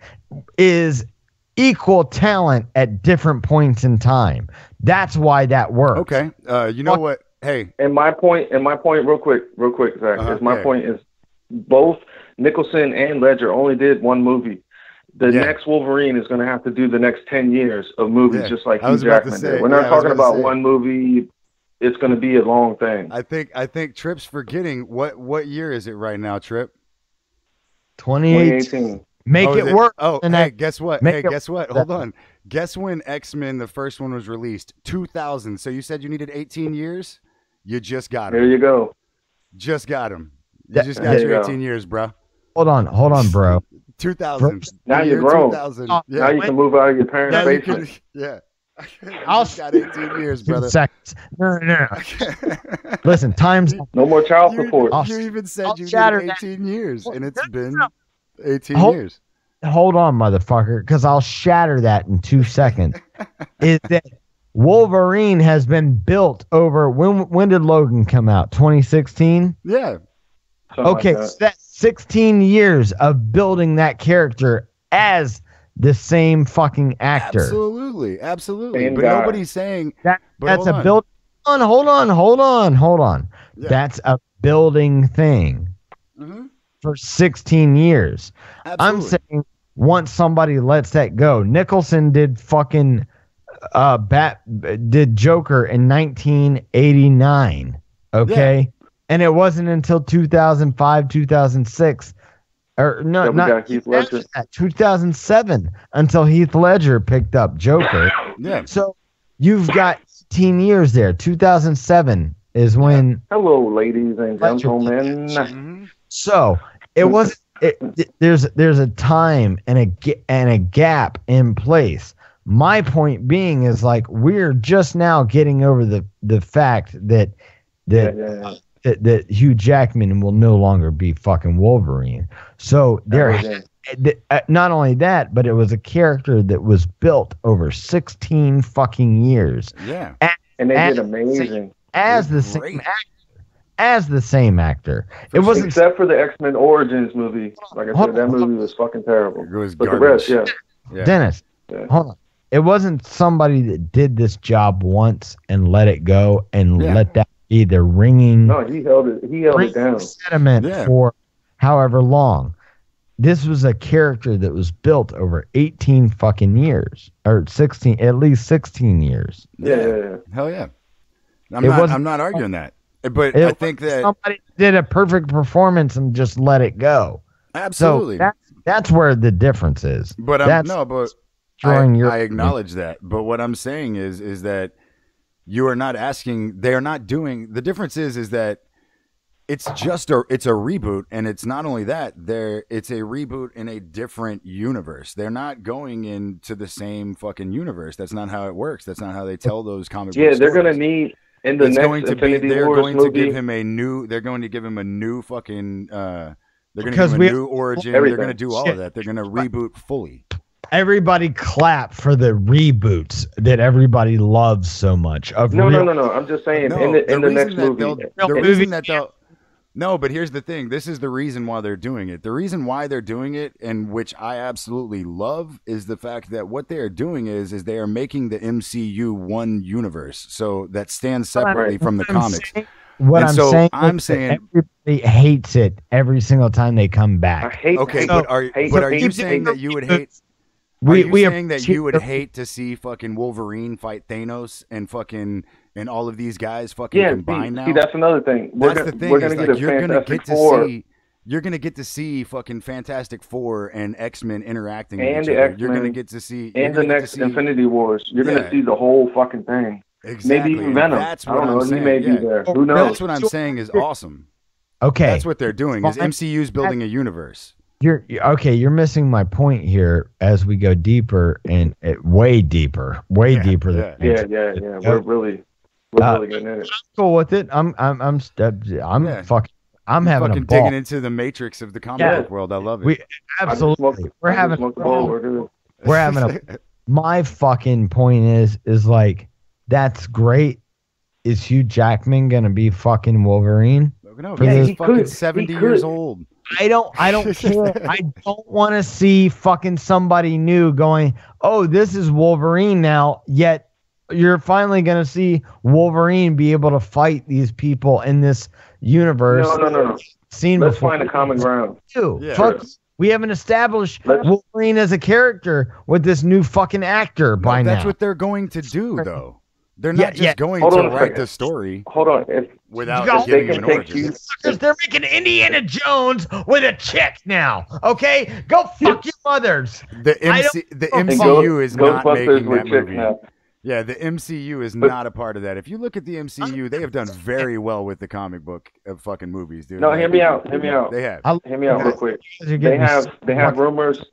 is equal talent at different points in time. That's why that works. Okay. You know what? Hey. And my point, real quick, Zach. My point is both Nicholson and Ledger only did one movie. The next Wolverine is going to have to do the next 10 years of movies, just like Hugh Jackman did. We're not talking about one movie. It's going to be a long thing. I think Tripp's forgetting what year is it right now, Trip? 2018. Make it work. Oh, hey, guess what? Guess what? Hold on. Guess when X-Men, the first one, was released? 2000. So you said you needed 18 years? You just got him. There you go. Just got him. You just got your 18 years, bro. Hold on, bro. 2000. Now you're grown. 2000. Now you can move out of your parents' basement. I'll got 18 years, brother. Seconds. No. Listen, time's no more child support. You even said you needed 18 years, and it's been 18 years. Hold on, motherfucker, because I'll shatter that in 2 seconds. Is that Wolverine has been built over when did Logan come out? 2016? Yeah. Okay, so that's 16 years of building that character as the same fucking actor. Absolutely. But nobody's saying that's a build. Hold on. Yeah. That's a building thing for 16 years. Absolutely. I'm saying once somebody lets that go, Nicholson did fucking did Joker in 1989. Okay, and it wasn't until 2005, 2006, or no, not Heath Ledger. 2007 until Heath Ledger picked up Joker. Yeah. So you've got 18 years there. 2007 is when. Hello, ladies and gentlemen. Mm-hmm. So it wasn't. There's a time and a gap in place. My point being is like we're just now getting over the fact that that Hugh Jackman will no longer be fucking Wolverine. So not only that, but it was a character that was built over 16 fucking years. Yeah, and they did amazing as the same actor. It wasn't except for the X-Men Origins movie. Like I said, that movie was fucking terrible. It was but garbage. The rest, Dennis, hold on. It wasn't somebody that did this job once and let it go and let that be the ringing. No, he held it down. Sediment for however long. This was a character that was built over 18 fucking years, or 16, at least 16 years. Yeah. Hell yeah. I'm not arguing that, but I think that somebody did a perfect performance and just let it go. Absolutely. So that's where the difference is. But I acknowledge that. But what I'm saying is that you are not asking. They are not doing. The difference is that it's a reboot, and it's not only that. It's a reboot in a different universe. They're not going into the same fucking universe. That's not how it works. That's not how they tell those comic books. Yeah, they're gonna need in the next Infinity Wars movie. They're going to give him a new fucking. They're going to give him a new origin. Everything. They're going to do all of that. They're going to reboot fully. Everybody clap for the reboots that everybody loves so much. No. I'm just saying in the next movie. No, but here's the thing. This is the reason why they're doing it. The reason why they're doing it, and which I absolutely love, is the fact that what they are doing is they are making the MCU one universe, so that stands separately from the comics. I'm saying everybody hates it every single time they come back. But are you saying that you would hate? Are you saying that you would hate to see fucking Wolverine fight Thanos and all of these guys fucking combine now? See, that's another thing. We're gonna get to see fucking Fantastic Four and X-Men interacting with each other. You're gonna get to see in the next Infinity Wars. You're gonna see the whole fucking thing. Exactly. Maybe even Venom. That's what I'm saying. He may be there. Who knows? That's what I'm saying is awesome. Okay, that's what they're doing. Is MCU's building a universe. You're missing my point here as we go deeper and way deeper. Yeah. We're really getting in it. I'm cool with it. I'm having a ball. Digging into the matrix of the comic book world. I love it. We're having a. My fucking point is like, that's great. Is Hugh Jackman gonna be fucking Wolverine? No, he's fucking 70 years old. I don't care. I don't want to see fucking somebody new going, oh, this is Wolverine now, yet you're finally going to see Wolverine be able to fight these people in this universe. No. Let's find a common ground. We haven't established Wolverine as a character with this new fucking actor by now. That's what they're going to do, though. They're not just going to write the story. Hold on. Without giving you an origin. They're making Indiana Jones with a chick now. Okay? Go fuck your mothers. The MCU is not making that movie. Yeah, the MCU is not a part of that. If you look at the MCU, they have done very well with the comic book of fucking movies, dude. No, hear me out. They have. Hear me out real quick. They have rumors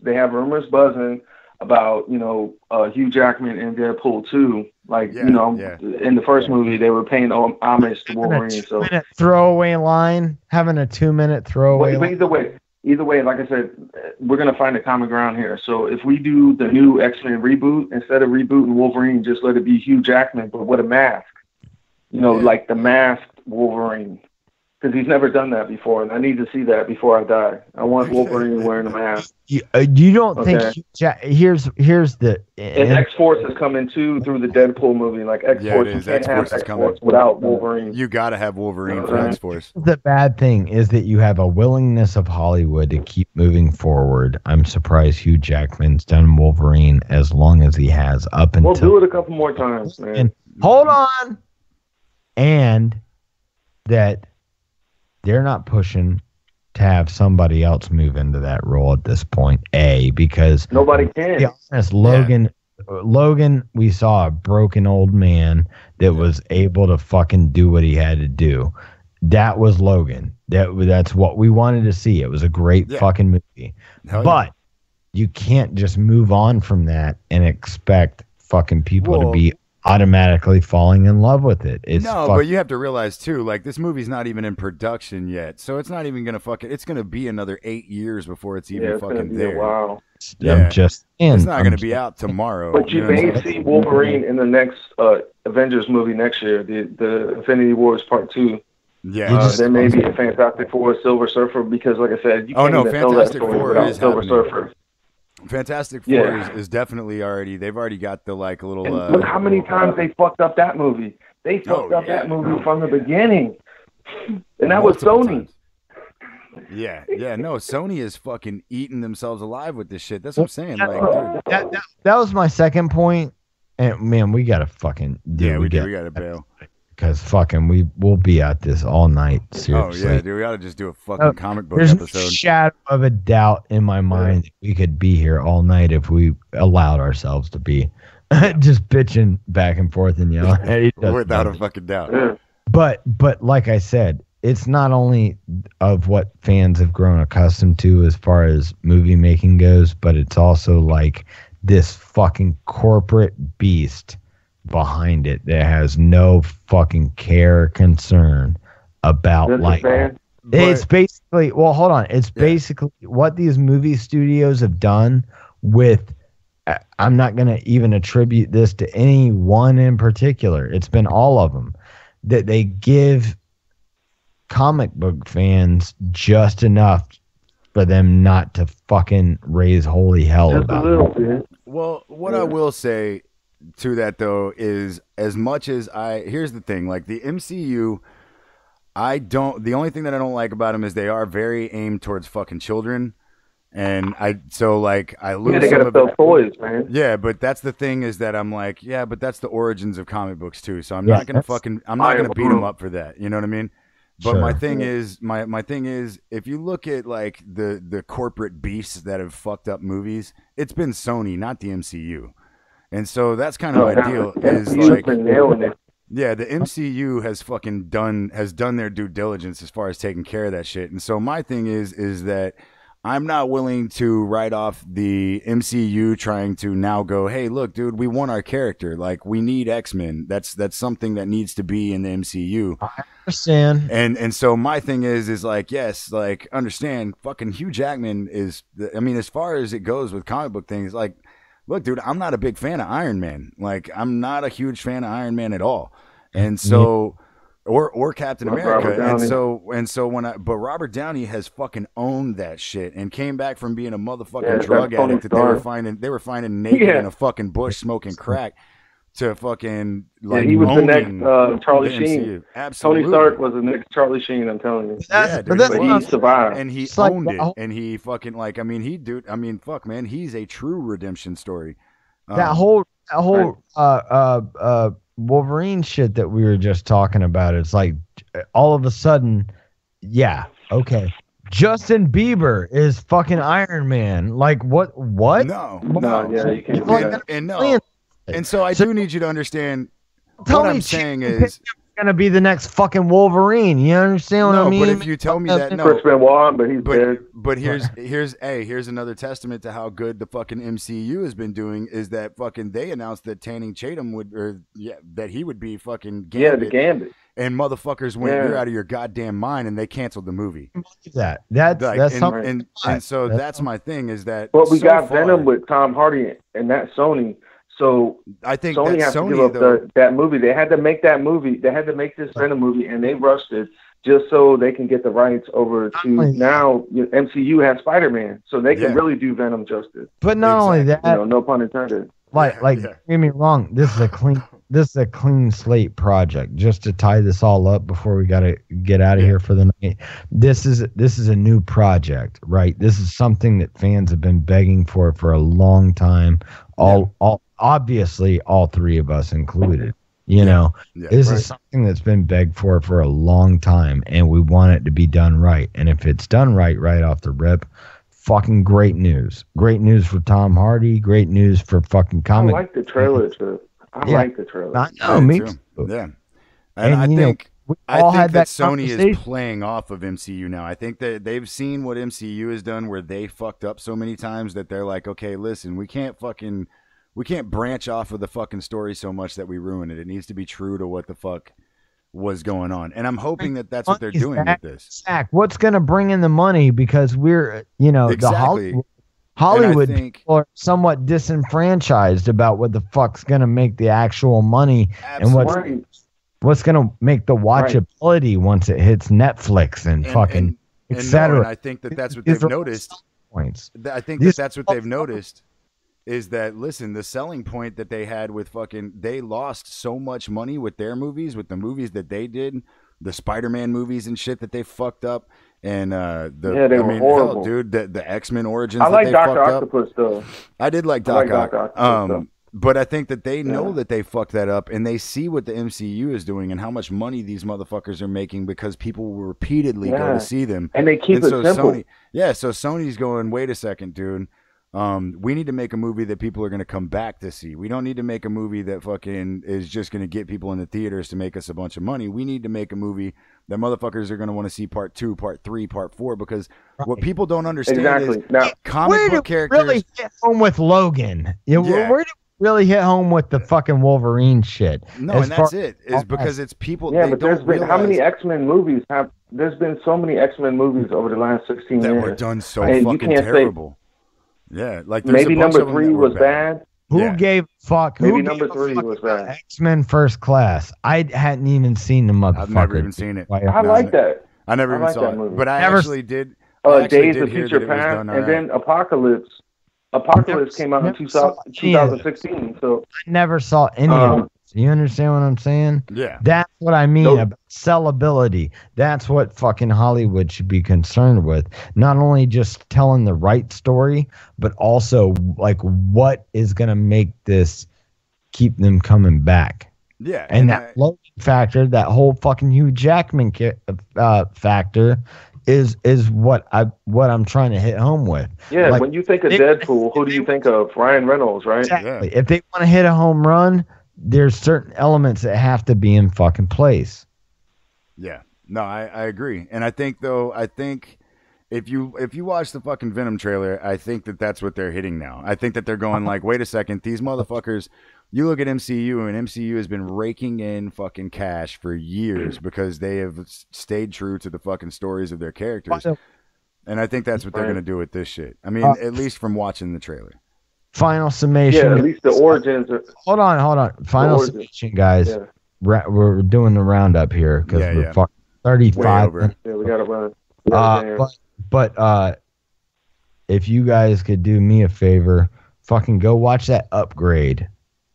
buzzing about, Hugh Jackman in Deadpool 2. Like, in the first movie, they were paying homage to Wolverine. So having a 2-minute throwaway line. Either way, like I said, we're going to find a common ground here. So if we do the new X-Men reboot, instead of rebooting Wolverine, just let it be Hugh Jackman, but with a mask. Like the masked Wolverine. because he's never done that before, and I need to see that before I die. I want Wolverine wearing a mask. You don't think here's the and X-Force is coming too through the Deadpool movie. Like X-Force, you can't have X-Force without Wolverine. You got to have Wolverine for X-Force. The bad thing is that you have a willingness of Hollywood to keep moving forward. I'm surprised Hugh Jackman's done Wolverine as long as he has up until. We'll do it a couple more times, man. And hold on, and that they're not pushing to have somebody else move into that role at this point, because nobody can. To be honest, Logan, we saw a broken old man that was able to fucking do what he had to do. That was Logan. That's what we wanted to see. It was a great fucking movie. But you can't just move on from that and expect fucking people to be automatically falling in love with it. But you have to realize too, like, this movie's not even in production yet, so it's not even gonna it's gonna be another 8 years before it's even fucking there. Wow. I'm just it's not gonna be out tomorrow. But you may see Wolverine in the next Avengers movie next year, the Infinity Wars Part 2. Yeah, there may be a Fantastic Four, Silver Surfer, because like I said, you can't even tell that story without Silver Surfer. Fantastic Four is definitely they've already got the like a little. Look how many times they fucked up that movie. They fucked up that movie from the beginning, and that was Sony. Times. No, Sony is fucking eating themselves alive with this shit. That's what I'm saying. Like, dude. That was my second point, and man, we gotta fucking we gotta bail. Because fucking we'll be at this all night. Seriously. Oh yeah, dude, we ought to just do a fucking comic book episode. There's no shadow of a doubt in my mind that we could be here all night if we allowed ourselves to be. Just bitching back and forth and yelling. Without a fucking doubt. But like I said, it's not only of what fans have grown accustomed to as far as movie making goes, but it's also like this fucking corporate beast behind it that has no fucking care or concern about it's basically basically what these movie studios have done with I'm not going to even attribute this to any one in particular. It's been all of them that they give comic book fans just enough for them not to fucking raise holy hell just about a little bit. Well, what I will say to that though is, as much as here's the thing, like the MCU, the only thing that I don't like about them is they are very aimed towards fucking children, and I lose they gotta sell toys, man. Yeah, but that's the thing, is that I'm like, but that's the origins of comic books too, so I'm not gonna beat them up for that, you know what I mean? But sure. my thing is, if you look at like the corporate beasts that have fucked up movies, it's been Sony, not the MCU. And so that's kind of my deal. Is like, yeah, the MCU has done their due diligence as far as taking care of that shit. And so my thing is that I'm not willing to write off the MCU trying to now go, hey, look, dude, we want our character. Like, we need X-Men. That's something that needs to be in the MCU. I understand. And so my thing is like, yes, like, understand, fucking Hugh Jackman is, I mean, as far as it goes with comic book things, like, look, dude, I'm not a big fan of Iron Man. Like, I'm not a huge fan of Iron Man at all. And so, or Captain America. And so but Robert Downey has fucking owned that shit and came back from being a motherfucking drug addict that they were finding naked in a fucking bush smoking crack to fucking like. Yeah, he was the next Charlie Sheen. Absolutely. Tony Stark was the next Charlie Sheen. I'm telling you. But he survived, and he owned it, and he fucking like. I mean, fuck, man, he's a true redemption story. That whole Wolverine shit that we were just talking about. It's like all of a sudden, okay. Justin Bieber is fucking Iron Man. Like what? No, you can't do that. And so I do need you to understand. What I'm saying is gonna be the next fucking Wolverine. You understand what I mean? But if you tell me that, Chris Benoit, but he's dead. But here's another testament to how good the fucking MCU has been doing, is that fucking they announced that Channing Tatum that he would be fucking Gambit. Yeah, the Gambit. And motherfuckers went, you're out of your goddamn mind, and they canceled the movie. That's something. And so that's my thing, is that. Well, we got Venom with Tom Hardy, and that's Sony. So I think Sony has to give up that movie. They had to make that movie. They had to make this Venom movie, and they rushed it. just so they can get the rights over to now. MCU has Spider-Man, so they can really do Venom justice. But not only that, no pun intended. Don't get me wrong. This is a clean slate project. Just to tie this all up before we got to get out of here for the night. This is a new project, right? This is something that fans have been begging for a long time. All obviously, all three of us included. This is something that's been begged for a long time, and we want it to be done right. And if it's done right off the rip, fucking great news. Great news for Tom Hardy. Great news for fucking comic. I like the trailer too. I like the trailer. I know, me too. Yeah. And I think that Sony is playing off of MCU now. I think that they've seen what MCU has done where they fucked up so many times that they're like, okay, listen, we can't branch off of the fucking story so much that we ruin it. It needs to be true to what the fuck was going on. And I'm hoping that that's what they're doing with this. Zach, what's going to bring in the money? Because we're, the Hollywood people are somewhat disenfranchised about what the fuck's going to make the actual money. Absolutely. And what's going to make the watchability once it hits Netflix and etc. And I think that that's what they've noticed. Points. I think that's what they've noticed. Is that, listen, the selling point that they had with they lost so much money with their movies, with the movies that they did, the Spider-Man movies and shit that they fucked up, and they were horrible. Hell, dude, the X-Men Origins. I like that they Dr. fucked Octopus up. though. I did like Doc Ock. But I think that they know that they fucked that up, and they see what the MCU is doing and how much money these motherfuckers are making because people will repeatedly go to see them, and they keep it simple. So Sony's going, wait a second, dude. We need to make a movie that people are going to come back to see. We don't need to make a movie that fucking is just going to get people in the theaters to make us a bunch of money. We need to make a movie that motherfuckers are going to want to see part 2, part 3, part 4, because what people don't understand is comic book characters really hit home with Logan. Where did really hit home with the fucking Wolverine shit? No, and that's it. Is because it's people. Yeah, but there's been how many X-Men movies have? There's been so many X-Men movies over the last 16 years that were done so fucking terrible. Yeah, like maybe number 3 was bad. Who gave fuck? Maybe number 3 was bad. X-Men First Class. I hadn't even seen the motherfucker. I've never even seen it. I like that. I never even saw it, but I actually did. Days of Future Past, and then Apocalypse. Apocalypse came out in 2016. So I never saw any of it. You understand what I'm saying? Yeah. That's what I mean about sellability. That's what fucking Hollywood should be concerned with. Not only just telling the right story, but also like what is going to make this keep them coming back. Yeah. And that Logan factor, that whole fucking Hugh Jackman factor is what I'm trying to hit home with. Yeah, like, when you think of Deadpool, who do you think of? Ryan Reynolds, right? Exactly. Yeah. If they want to hit a home run, there's certain elements that have to be in fucking place. Yeah. No, I agree. And I think if you watch the fucking Venom trailer, I think that's what they're hitting now. I think that they're going like, wait a second, these motherfuckers, you look at MCU, and MCU has been raking in fucking cash for years because they have stayed true to the fucking stories of their characters. And I think that's what they're going to do with this shit. I mean, at least from watching the trailer. Final summation. Yeah, at least the origins. Hold on. Final summation, guys. Yeah. We're doing the roundup here because we're fucking 35. Yeah, we got to run. But if you guys could do me a favor, fucking go watch that Upgrade.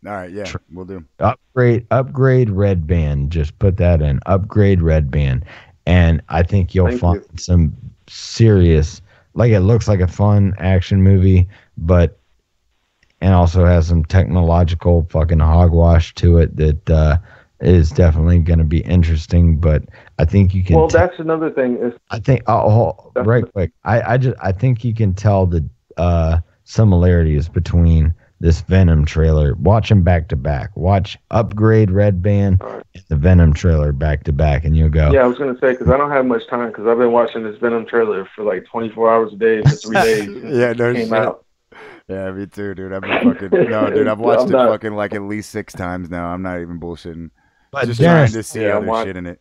All right, yeah, we'll do. Upgrade Red Band. Just put that in. Upgrade Red Band. And I think you'll find some serious, like it looks like a fun action movie, and also has some technological fucking hogwash to it that is definitely going to be interesting. But I think you can. Well, that's another thing. I think. Right quick. I think you can tell the similarities between this Venom trailer. Watch them back to back. Watch Upgrade Red Band and the Venom trailer back to back, and you'll go. Yeah, I was gonna say because I don't have much time because I've been watching this Venom trailer for like 24 hours a day for 3 days. Yeah, no shit. Out. Yeah, me too, dude. I've been fucking dude. I've watched it fucking like at least 6 times now. I'm not even bullshitting. But just Dennis, trying to see other shit in it.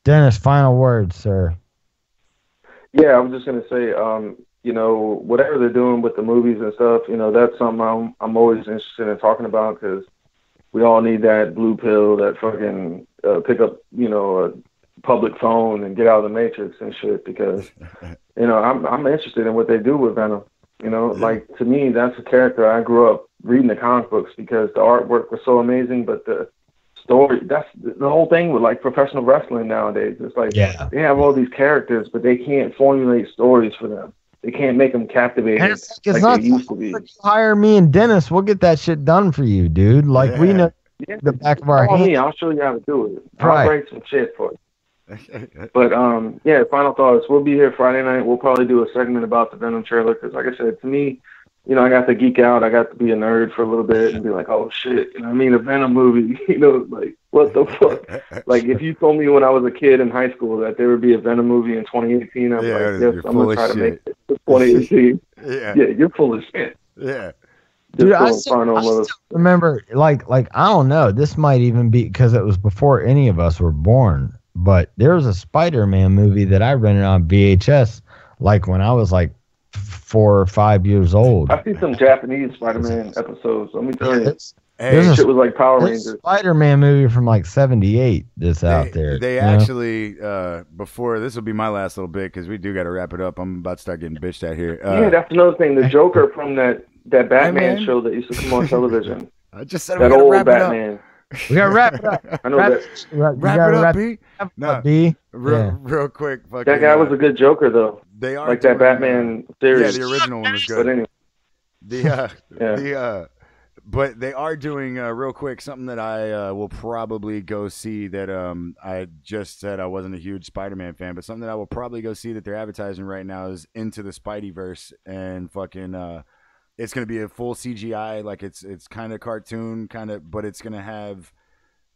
Dennis, final words, sir. Yeah, I was just gonna say, whatever they're doing with the movies and stuff, that's something I'm always interested in talking about because we all need that blue pill, that fucking pick up, public phone and get out of the matrix and shit because I'm interested in what they do with Venom. Like to me, that's a character I grew up reading the comic books because the artwork was so amazing, but the story, that's the whole thing with like professional wrestling nowadays. It's like they have all these characters, but they can't formulate stories for them. They can't make them captivating it's like not they used to be. Hire me and Dennis, we'll get that shit done for you, dude. Like we know the back of our hand. I'll show you how to do it. Right. I'll break some shit for you. But final thoughts. We'll be here Friday night. We'll probably do a segment about the Venom trailer because, like I said, to me, I got to geek out. I got to be a nerd for a little bit and be like, oh shit, a Venom movie. Like what the fuck? Like if you told me when I was a kid in high school that there would be a Venom movie in 2018, I'm like, yes, I'm gonna try to make it to 2018. Yeah, you're full of shit. Yeah. Dude, I still remember, like I don't know. This might even be because it was before any of us were born. But there was a Spider-Man movie that I rented on VHS, like when I was like 4 or 5 years old. I see some Japanese Spider-Man episodes. Let me tell you, shit was like Power Rangers. Spider-Man movie from like '78 that's out there. They actually before this will be my last little bit because we do got to wrap it up. I'm about to start getting bitched at here. That's another thing. The Joker from that Batman show that used to come on televion. I just said that old Batman. We gotta wrap it up. I know that. Wrap it up, B. No, real quick. Fucking, that guy was a good Joker, though. They are like that Batman series. Yeah, the original one was good. But anyway, but they are doing real quick something that I will probably go see. That I just said I wasn't a huge Spider-Man fan, but something that I will probably go see that they're advertising right now is Into the Spideyverse and fucking. It's going to be a full CGI, like it's kind of cartoon, but it's going to have,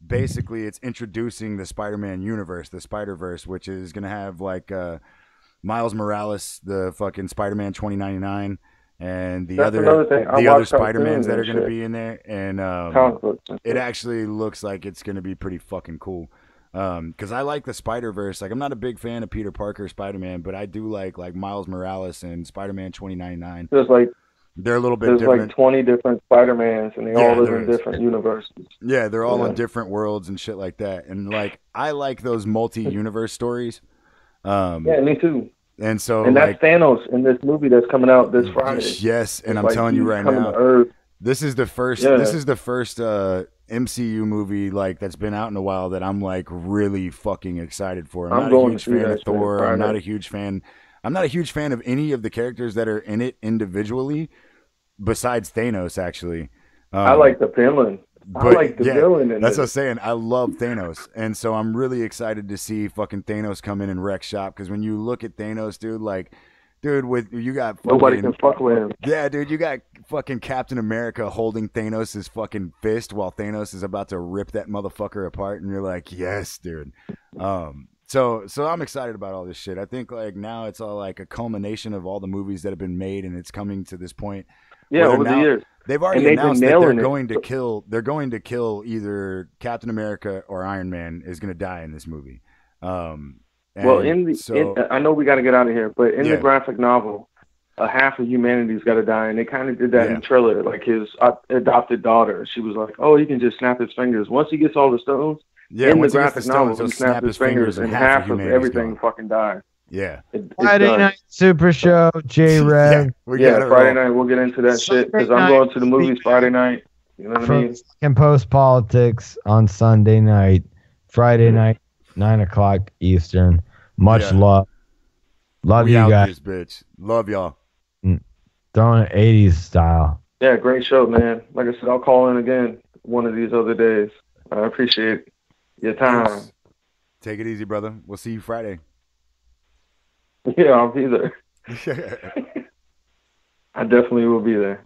basically, it's introducing the Spider-Man universe, the Spider-Verse, which is going to have, like, Miles Morales, the fucking Spider-Man 2099, and the other Spider-Mans that are going to be in there, and it actually looks like it's going to be pretty fucking cool. Because I like the Spider-Verse. Like, I'm not a big fan of Peter Parker Spider-Man, but I do like Miles Morales and Spider-Man 2099. Just like... They're a little bit different. There's like 20 different Spider-Mans, and they all live in different universes. Yeah, they're all in different worlds and shit like that. And like, I like those multi-universe stories. Yeah, me too. And so, that's Thanos in this movie that's coming out this Friday. Yes, and I'm telling you right now, this is the first. Yeah. This is the first MCU movie like that's been out in a while that I'm like really fucking excited for. I'm not a huge fan of Thor. I'm not a huge fan. I'm not a huge fan of any of the characters that are in it individually. Besides Thanos, actually. I like the villain. I like the villain. That's what I'm saying. I love Thanos. And so I'm really excited to see fucking Thanos come in and wreck shop. Because when you look at Thanos, dude, you got fucking... Nobody can fuck with him. Yeah, dude, you got fucking Captain America holding Thanos' fucking fist while Thanos is about to rip that motherfucker apart. And you're like, yes, dude. So I'm excited about all this shit. I think like now it's all like a culmination of all the movies that have been made, and it's coming to this point. Yeah, over the years. They've already announced that they're going to kill. They're going to kill either Captain America or Iron Man is going to die in this movie. I know we got to get out of here, but in the graphic novel, half of humanity's got to die, and they kind of did that in the trailer. Like his adopted daughter, she was like, "Oh, he can just snap his fingers once he gets all the stones." Yeah, in the graphic novel, he snaps his fingers, and half of everything fucking dies. Yeah. Friday night Super Show, J-Rev. Friday night we'll get into that shit because I'm going to the movies Friday night. You know what I mean? And post politics on Sunday night, Friday night, 9:00 Eastern. Much love. Love you guys. Bitch. Love y'all. Throwing it 80s style. Yeah, great show, man. Like I said, I'll call in again one of these other days. I appreciate your time. Take it easy, brother. We'll see you Friday. Yeah, I'll be there. I definitely will be there.